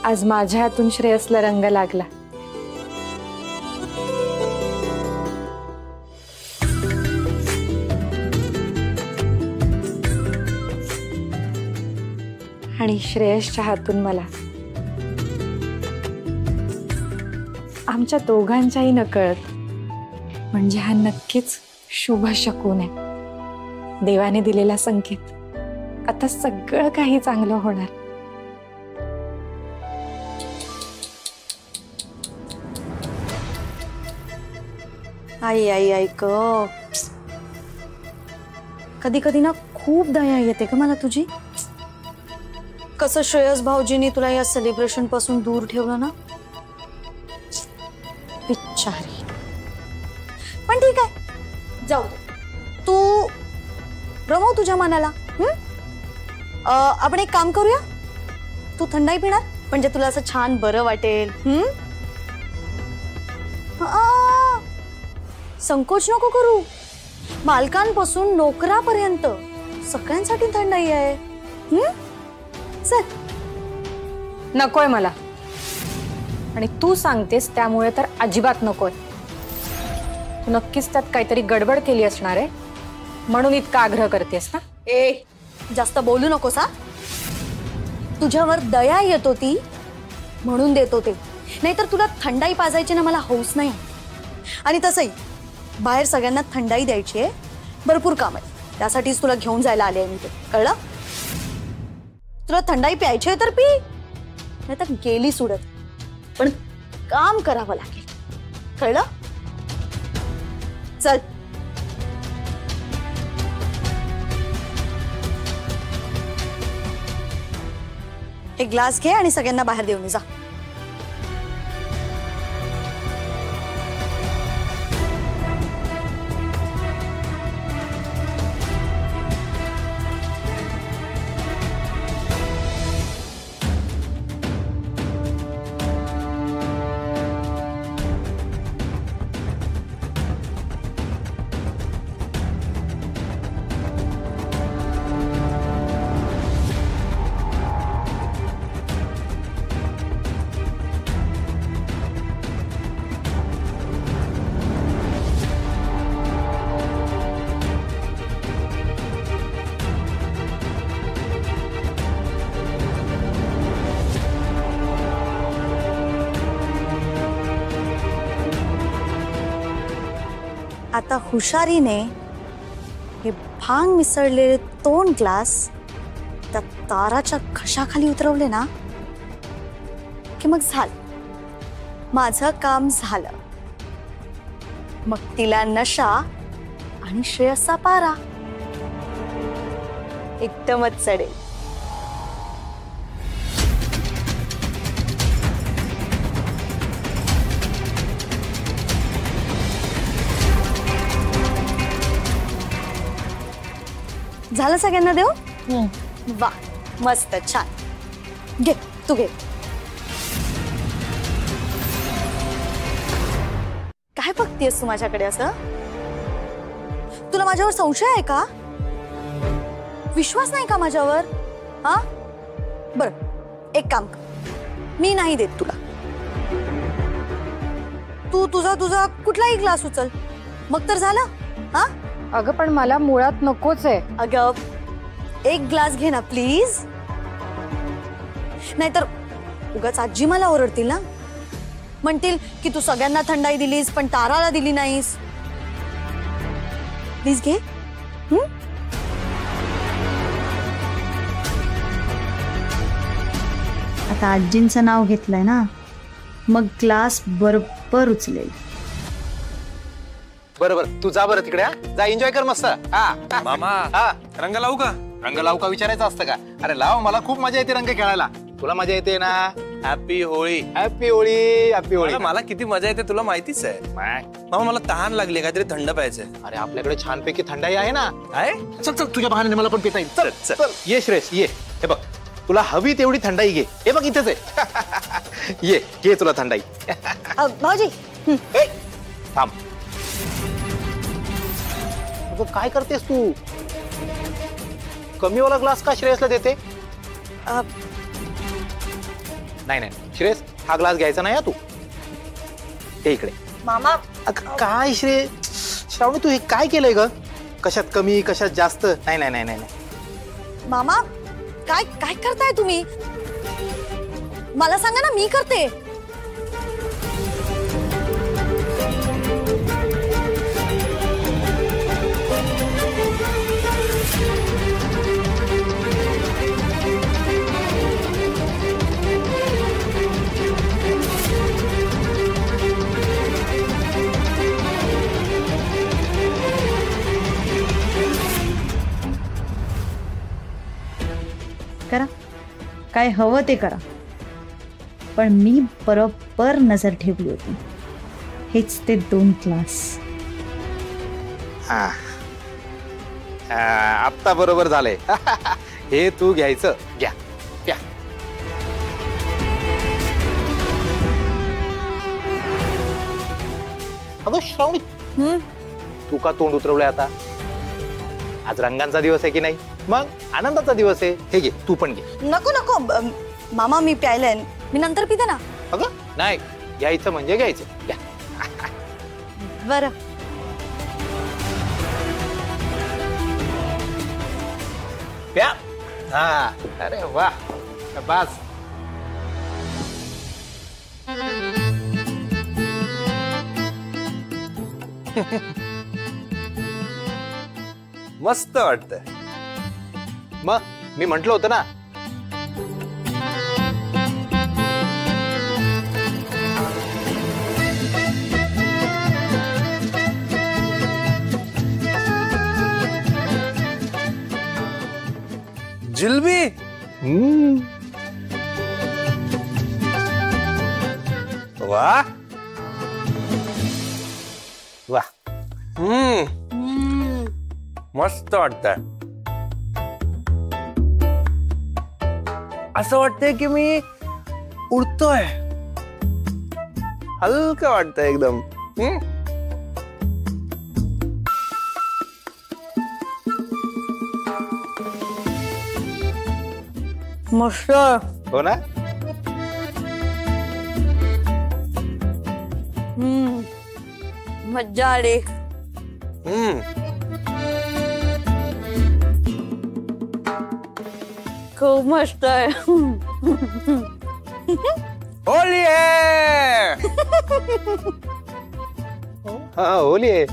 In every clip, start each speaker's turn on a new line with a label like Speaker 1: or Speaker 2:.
Speaker 1: आज माझ्या हातून श्रेयसला रंग लागला। आणि श्रेयसच्या हातून मला। आमच्या दोघांच्याही नकळत, म्हणजे हा नक्कीच शुभ शकुन आहे। देवाने दिलेला संकेत। आता सगळं काही चांगलं होणार।
Speaker 2: आई आई आई ग, कधी कधी ना खूप दया येते का मला तुझी। कसं श्रेयस भाऊजींनी तुला या सेलिब्रेशन पासून दूर ठेवलं ना, बिचारी। पण ठीक आहे, जाऊ दे, तू रमव तुझ्या मनाला। आपण एक काम करूया, तू थंडाई पिणार, म्हणजे तुला असं छान बरं वाटेल। संकोच नको करू, मालकांपासून नोकरापर्यंत सगळ्यांसाठी थंडाई आहे। चल।
Speaker 1: नकोय मला, आणि तू सांगतेस त्यामुळे तर अजिबात नकोय। तू नक्कीच त्यात काहीतरी गडबड केली असणार आहे, म्हणून इतका आग्रह करतेस ना।
Speaker 2: ए, जास्त बोलू नकोस हा। तुझ्यावर दया येत होती म्हणून देत होते, नाहीतर तुला थंडाई पाजायची ना मला हौस नाही। आणि तसंही बाहेर सगळ्यांना थंडाई द्यायची आहे, भरपूर काम आहे, त्यासाठीच तुला घेऊन जायला आले आहे मी। ते कळलं? तुला थंडाई प्यायची आहे तर पी, नाहीतर गेली सुडत, पण काम करावं लागेल। कळलं? चल। एक ग्लास घे आणि सगळ्यांना बाहेर देऊन जा। आता हुशारीने हे भांग मिसळलेले 2 ग्लास त्या ताराच्या घशाखाली उतरवले ना, की मग झालं, माझं काम झालं। मग तिला नशा आणि श्रेयसचा पारा एकदमच चढेल। झालं सगळ्यांना देऊ? वा, मस्त, छान। घे, तू घे। काय बघतेस तू माझ्याकडे असं? तुला माझ्यावर संशय आहे का? विश्वास नाही का माझ्यावर? हा, बरं, एक काम कर, मी नाही देत तुला। तू तुझा कुठलाही ग्लास उचल, मग तर झालं। हा,
Speaker 1: अगं पण मला मुळात नकोच आहे।
Speaker 2: अगं, एक ग्लास घे ना प्लीज, नाहीतर उगाच आजी मला ओरडतील ना, म्हणतील की तू सगळ्यांना थंडाई दिलीस पण ताराला दिली नाहीस। प्लीज घे। आता आजींचं नाव घेतलंय ना, मग ग्लास बरोबर उचलेल।
Speaker 3: बरोबर, तू जा बरं तिकडे, जा एन्जॉय कर मस्त।
Speaker 4: मामा, रंग लावू का?
Speaker 3: रंग लावू का विचारायचं असतं का? अरे लाव, मला खूप मजा येते रंग खेळायला। तुला मजा येते ना?
Speaker 4: Happy Holi.
Speaker 3: Happy Holi, happy Holi.
Speaker 4: मला किती मजा येते तुला माहितीच आहे। मामा, मला तहान लागली, काहीतरी थंड प्यायचंय।
Speaker 3: अरे आपल्याकडे छानपैकी थंडाई आहे ना।
Speaker 4: आहे?
Speaker 3: चल चल, तुझ्या बहाण्याने मला पण पिता येईल। चल चल, ये श्रेयस, ये। हे बघ, तुला हवी तेवढी थंडाई घे। हे बघ इथेच आहे। ये, घे तुला थंडाई।
Speaker 2: भाऊजी,
Speaker 3: थांब। काय करतेस तू? कमीवाला ग्लास का श्रेयसला देते? नाही नाही श्रेयस, हा ग्लास घ्यायचा नाही हा तू. हे इकडे.
Speaker 2: मामा
Speaker 3: काय श्रावणी तू हे काय केलंय ग? कशात कमी कशात जास्त? नाही नाही नाही नाही नाही.
Speaker 2: मामा काय काय करताय तुम्ही? मला सांगा ना, मी करते.
Speaker 5: करा, काय हवं ते करा, पण मी बरोबर नजर ठेवली होती. हेच ते 2 ग्लास.
Speaker 3: आत्ता बरोबर झालंय. हे तू घ्यायचं. घ्या घ्या. अगं श्रावणी, तू का तोंड उतरवलंय आता? आज रंगांचा दिवस आहे की नाही? मग आनंदाचा दिवस आहे. हे घे, तू पण घे.
Speaker 2: नको नको मामा, मी प्यायलंय, मी नंतर पिते ना.
Speaker 3: अगं नाही, घ्यायचं म्हणजे घ्यायचं. घ्या.
Speaker 2: बरं.
Speaker 3: प्या. हा, अरे वा, शाबास.
Speaker 4: मस्त वाटतंय.
Speaker 3: मग मी म्हंटल होतं ना.
Speaker 4: जिलबी. वाह
Speaker 3: वाह.
Speaker 4: मस्त वाटतंय. असं वाटतंय की मी उडतोय. हलकं वाटतंय एकदम.
Speaker 2: मस्त.
Speaker 3: हो ना.
Speaker 2: मज्जा आली. खूप मस्त आहे.
Speaker 4: होली है.
Speaker 3: हा होली आहे.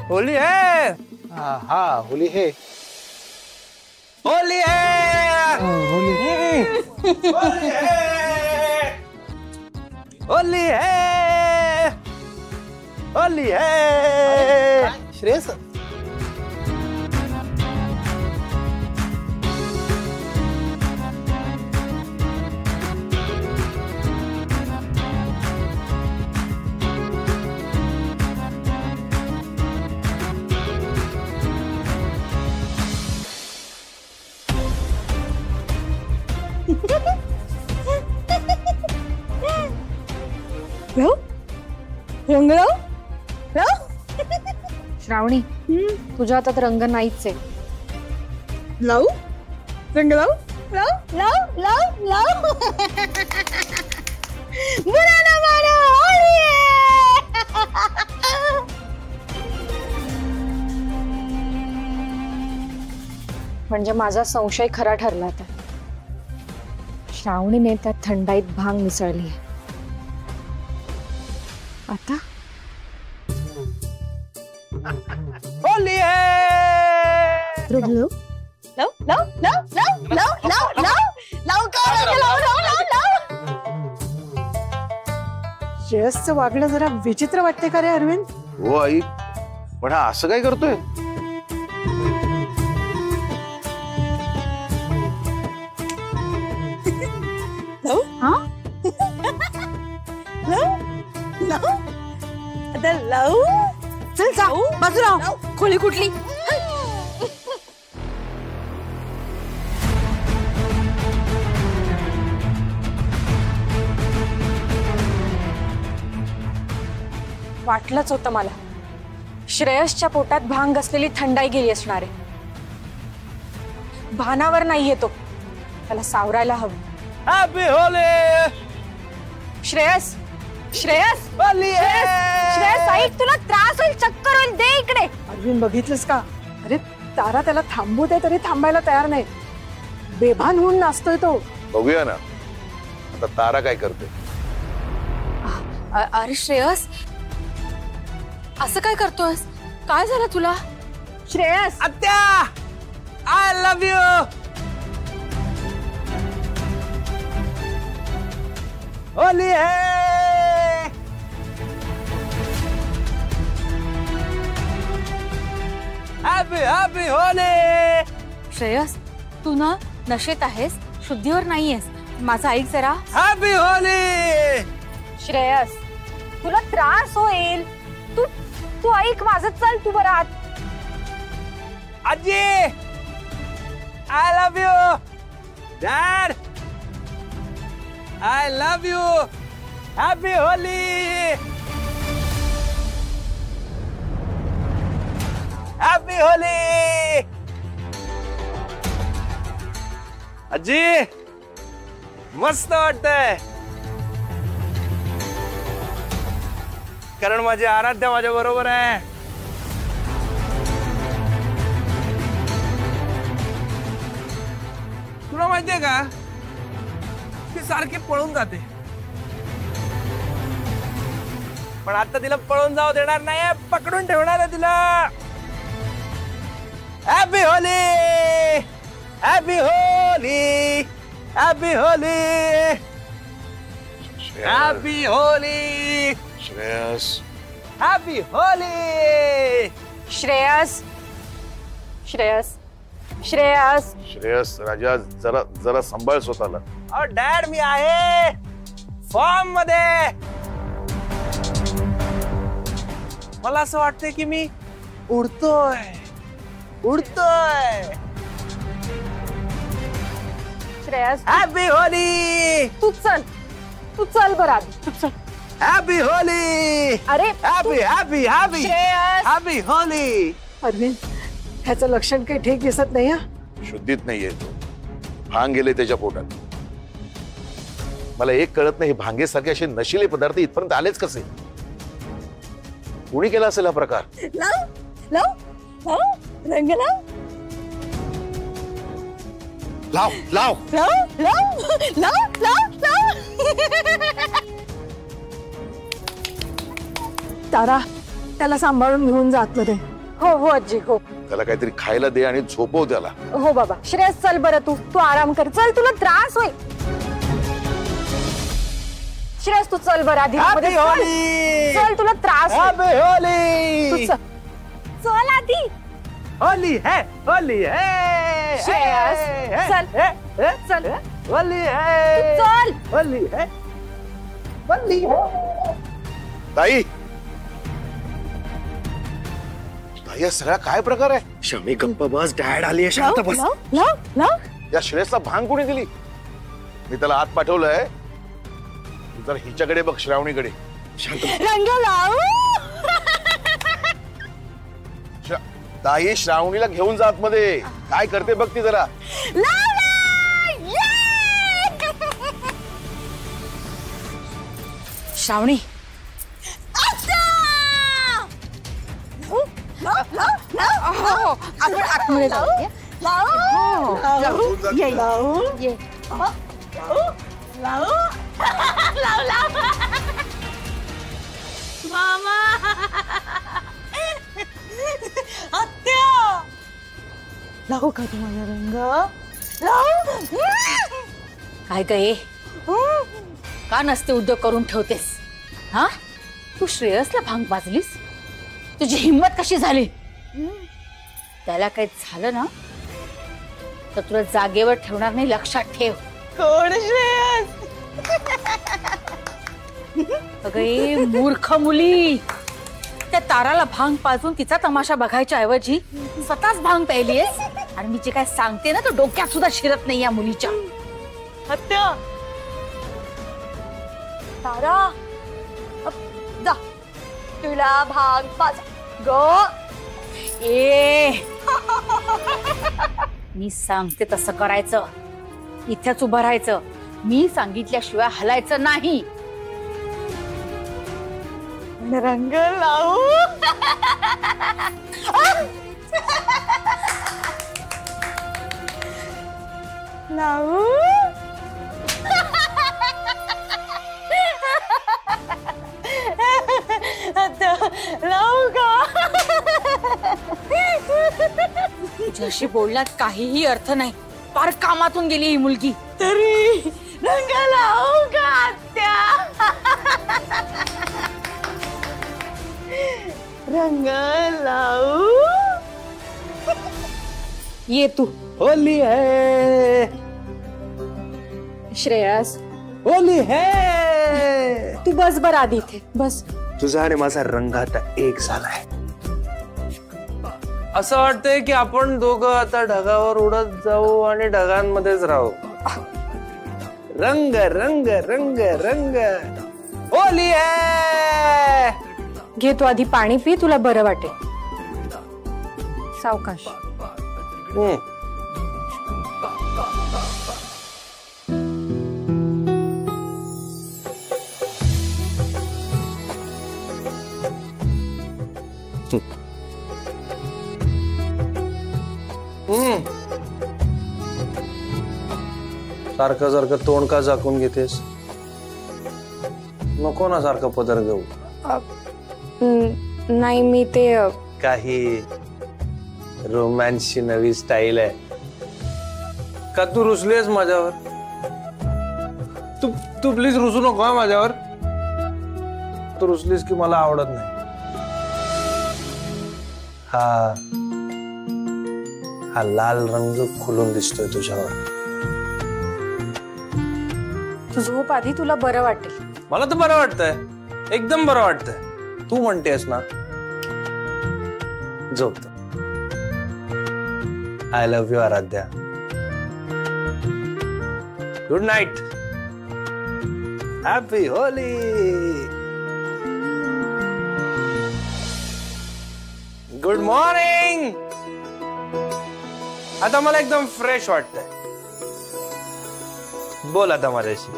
Speaker 4: होली है.
Speaker 3: हा होली है.
Speaker 4: होली है.
Speaker 3: होली
Speaker 4: होली है. होली है. होली है.
Speaker 3: श्रेयस, श्रावणी, तुझ्या हातात रंग नाहीच आहे.
Speaker 2: लावू रंग, लावू लावू लावू लावू लावू. मुलांना मारा, होळी आहे.
Speaker 1: म्हणजे माझा संशय खरा ठरला आता. श्रावणीने त्या थंडाईत भांग मिसळली आहे. आता
Speaker 4: होली है.
Speaker 2: लावू लावू लावू लावू लावू लावू लावू लावू का रंग, लावू लावू लावू लावू.
Speaker 6: श्रेयसचं वागणं जरा विचित्र वाटते का रे अरविंद?
Speaker 7: हो आई, पण हा असं काय करतोय?
Speaker 2: लावू
Speaker 5: हा
Speaker 2: लावू लावू आता लावू.
Speaker 6: चल जा बाजूला.
Speaker 2: खोली कुठली?
Speaker 1: वाटलंच होतं मला. श्रेयसच्या पोटात भांग असलेली थंडाई गेली असणार आहे. भानावर नाहीये तो. त्याला सावरायला हवं.
Speaker 4: हॅपी होली.
Speaker 1: श्रेयस श्रेयस श्रेयस ऐक, तुला त्रास होईल, चक्कर होईल, दे इकडे.
Speaker 6: अरविंद बघितलंस का? अरे तारा त्याला थांबू दे तरी थांबायला तयार नाही. बेभान होऊन नाचतोय तो.
Speaker 7: बघूया ना आता तारा काय करते.
Speaker 2: अरे श्रेयस, असं काय करतोयस? काय झालं तुला?
Speaker 1: श्रेयस
Speaker 4: आत्या, आय लव्ह यू. होली है. Happy happy Holi.
Speaker 2: श्रेयस, तू ना नशेत आहेस, शुद्धीवर नाहीयेस. माझं ऐक जरा.
Speaker 4: हॅपी होली.
Speaker 1: श्रेयस तुला त्रास होईल. तू तू ऐक माझं, चल तू बरं आत.
Speaker 4: आजी, I love you. Dad, I love you. Happy Holi. Happy Holy. आजी, मस्त वाटतंय, कारण माझी आराध्या माझ्या बरोबर आहे. तुला माहितीये का, ती सारखी पळून जाते, पण आता तिला पळून जाऊ देणार नाही, पकडून ठेवणार आहे तिला. Happy Holi. Happy Holi. Happy Holi. Happy Holi.
Speaker 7: Shreyas
Speaker 4: happy Holi.
Speaker 1: Shreyas Shreyas Shreyas
Speaker 7: Shreyas राजा, जरा जरा सांभाळ स्वतःला.
Speaker 4: अहो डॅड, मी आहे फॉर्म मध्ये. मला असं वाटतंय की मी उडतोय उडतोय.
Speaker 1: श्रेयस
Speaker 4: हॅपी होली.
Speaker 1: तू चल बरं आत. तू चल.
Speaker 4: हॅपी होली.
Speaker 1: अरे
Speaker 4: happy happy happy
Speaker 1: Shreyas.
Speaker 4: Happy Holi.
Speaker 6: Arvind, ह्याचं लक्षण काही ठीक दिसत नाही. हा
Speaker 7: शुद्धीत नाहीये तो. भांग गेले त्याच्या पोटात. मला एक कळत नाही, हे भांगेसारखे असे नशिले पदार्थ इथपर्यंत आलेच कसे? कुणी केला असेल हा प्रकार?
Speaker 2: रंग लाव.
Speaker 7: लाव लाव.
Speaker 6: तारा, त्याला सांभाळून घेऊन जात मध्ये.
Speaker 1: हो हो आजी हो.
Speaker 7: त्याला काहीतरी खायला दे आणि झोपव त्याला.
Speaker 1: हो बाबा. श्रेयस चल बरं, तू तू आराम कर. चल, तुला त्रास होईल. श्रेयस तू चल बरं आधी.
Speaker 4: हॅपी
Speaker 1: चल.
Speaker 4: होली.
Speaker 1: चल, तुला त्रास होईल.
Speaker 4: हॅपी होली.
Speaker 1: तू चल. चल आधी.
Speaker 4: होली है. होली है.
Speaker 1: श्रेयस, चल. चल.
Speaker 4: होली है.
Speaker 1: चल.
Speaker 4: होली है. होली है.
Speaker 7: ताई, ताई, हा सगळा काय प्रकार आहे?
Speaker 3: शमी गप्प बस, डॅड आली, शांत बस.
Speaker 7: या श्रेयसला भांग कोणी दिली? मी त्याला आत पाठवलंय. तू जर हिच्याकडे बघ, श्रावणीकडे.
Speaker 3: शांत बस.
Speaker 2: रंग लाव.
Speaker 7: ताई, श्रावणीला घेऊन जात मध्ये काय करते बघ ती जरा.
Speaker 2: श्रावणी,
Speaker 1: आपण आतमध्ये जाऊया. ये.
Speaker 2: लावू का तुम्हाला रंग?
Speaker 8: काय गे, का नसते उद्योग करून ठेवतेस? हा, तू श्रेयसला भांग पाजलीस? तुझी हिंमत कशी झाली? त्याला काही झालं ना तर तुला जागेवर ठेवणार नाही, लक्षात ठेव.
Speaker 2: कोण श्रेयस?
Speaker 8: अगं मूर्ख मुली, त्या ताराला भांग पाजून तिचा तमाशा बघायच्या ऐवजी स्वतःच भांग प्यायलीयस. आणि मी जे काय सांगते ना, तो डोक्यात सुद्धा शिरत नाही या मुलीच्या.
Speaker 2: आत्या, तारा, जा, तुला भांग पाज ग.
Speaker 8: ए मी सांगते तसं करायचं. इथेच उभं राहायचं. मी सांगितल्याशिवाय हलायचं नाही. रंग लावू. लावू. आता लावू का? तुझ्याशी बोलण्यात काहीही अर्थ नाही. फार कामातून गेली ही मुलगी. तरी रंग लावू का आत्या? रंग लावू.
Speaker 1: ये तू.
Speaker 3: होली है,
Speaker 1: श्रेयस
Speaker 4: होली है.
Speaker 1: तू बस बर आधी इथे बस.
Speaker 4: तुझा आणि माझा रंग आता एक झालाय. असं वाटतंय की आपण दोघं आता ढगावर उडत जाऊ आणि ढगांमध्येच राहू. रंग रंग रंग रंग होली है.
Speaker 1: घे तू आधी पाणी पी, तुला बरं वाटेल. सावकाश.
Speaker 4: सारखं सारखं तोंड का झाकून घेतेस? नको ना सारखं पदर घेऊ.
Speaker 1: नाही मी ते
Speaker 4: काही रोमॅन्सची नवी स्टाईल आहे का? तू रुसलीस माझ्यावर? तू प्लीज रुसू नको हा माझ्यावर. तू रुसलीस की मला आवडत नाही. हा लाल रंग खुलून दिसतोय तुझ्यावर.
Speaker 1: तू झोप आधी, तुला बरं वाटेल.
Speaker 4: मला तर बरं वाटतंय, एकदम बरं वाटतंय. तू म्हणतेस ना, झोपतो. I love you Aaradhya. Good night. Happy Holi. Good morning. आता मला एकदम फ्रेश वाटतंय. बोल आता माझ्याशी.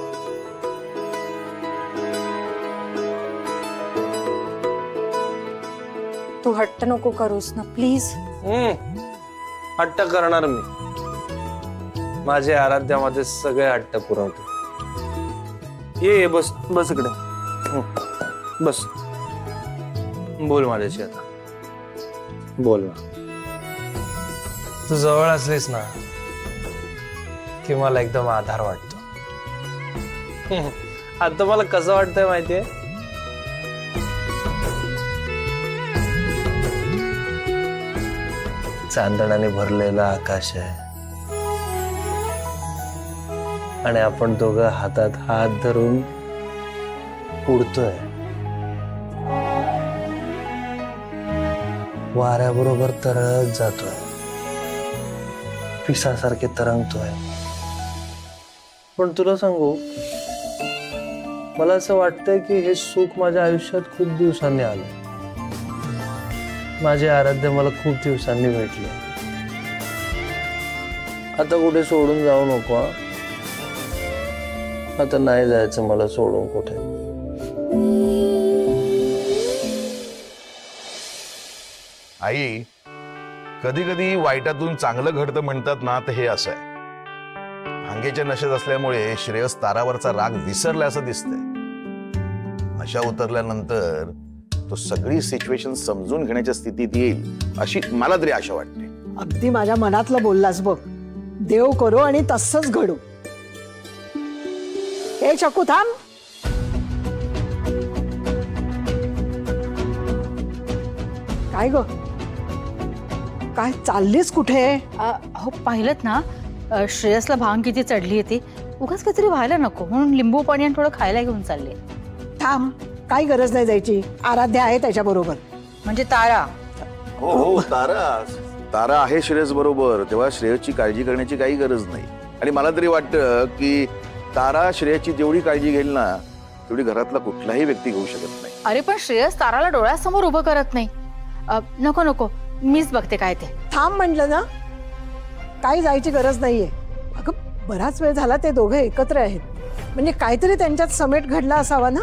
Speaker 1: तू हट्ट नको करूस ना प्लीज.
Speaker 4: हट्ट करणार मी. माझे आराध्यामध्ये सगळे हट्ट पुरवते. ये बस बस इकडे. बस बोल माझ्याशी आता. बोल ना. तू जवळ असलीस ना की मला एकदम आधार वाटतो. आता मला कसं वाटतंय माहितीये? चांदण्याने भरलेलं आकाश आहे आणि आपण दोघं हातात हात धरून उडतोय. वाऱ्याबरोबर तरंगत जातोय. पिसासारखे तरंगतोय. पण तुला सांगू, मला असं वाटतंय की हे सुख माझ्या आयुष्यात खूप दिवसांनी आलंय. माझे आराध्य मला खूप दिवसांनी भेटले. आता कुठे सोडून जाऊ नको. आता नाही जायचं मला सोडून कुठे.
Speaker 7: आई, कधी कधी वाईटातून चांगलं घडतं म्हणतात ना, तर हे असं आहे. भांगेच्या नशेत असल्यामुळे श्रेयस तारावरचा राग विसरला असं दिसतंय. अशा उतरल्यानंतर तो सगळी सिच्युएशन समजून घेण्याच्या स्थितीत येईल अशी मला तरी आशा वाटते.
Speaker 6: अगदी माझ्या मनातलं बोललास बघ. देव करो आणि तसंच घडू. हे चकू थांब. काय ग, काय चाललीस कुठे?
Speaker 8: हो पाहिलत ना, श्रेयसला भांग किती चढली होती. उगाच काहीतरी व्हायला नको म्हणून लिंबू पाणी आणि थोडं खायला घेऊन चालले.
Speaker 6: थांब, काही गरज नाही जायची. आराध्या आहे त्याच्या बरोबर.
Speaker 8: म्हणजे तारा?
Speaker 7: हो हो, तारा आहे श्रेयस बरोबर. तेव्हा श्रेयसची काळजी करण्याची काही गरज नाही. आणि मला तरी वाटतं की तारा श्रेयसची जेवढी काळजी घेईल ना, तेवढी घरातला कुठलाही व्यक्ती घेऊ शकत नाही.
Speaker 8: अरे पण श्रेयस ताराला डोळ्यासमोर उभं करत नाही. नको नको, मीच बघते काय ते.
Speaker 6: थांब म्हटलं ना, काही जायची गरज नाहीये. अगं बराच वेळ झाला ते दोघे एकत्र आहेत, म्हणजे काहीतरी त्यांच्यात समेट घडला असावा ना,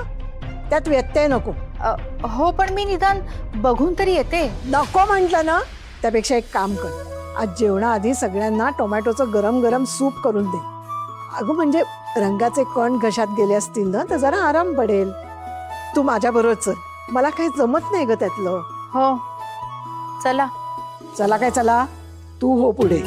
Speaker 6: त्यात व्यत्यय नको.
Speaker 8: हो पण मी निदान बघून तरी येते.
Speaker 6: नको म्हटलं ना, त्यापेक्षा एक काम कर, आज जेवणाआधी सगळ्यांना टोमॅटोचं गरम गरम सूप करून दे. अगं म्हणजे रंगाचे कण घशात गेले असतील ना तर जरा आराम पडेल. तू माझ्या बरोबर चल, मला काही जमत नाही ग त्यातलं.
Speaker 8: हो चला.
Speaker 6: चला काय चला, तू हो पुढे.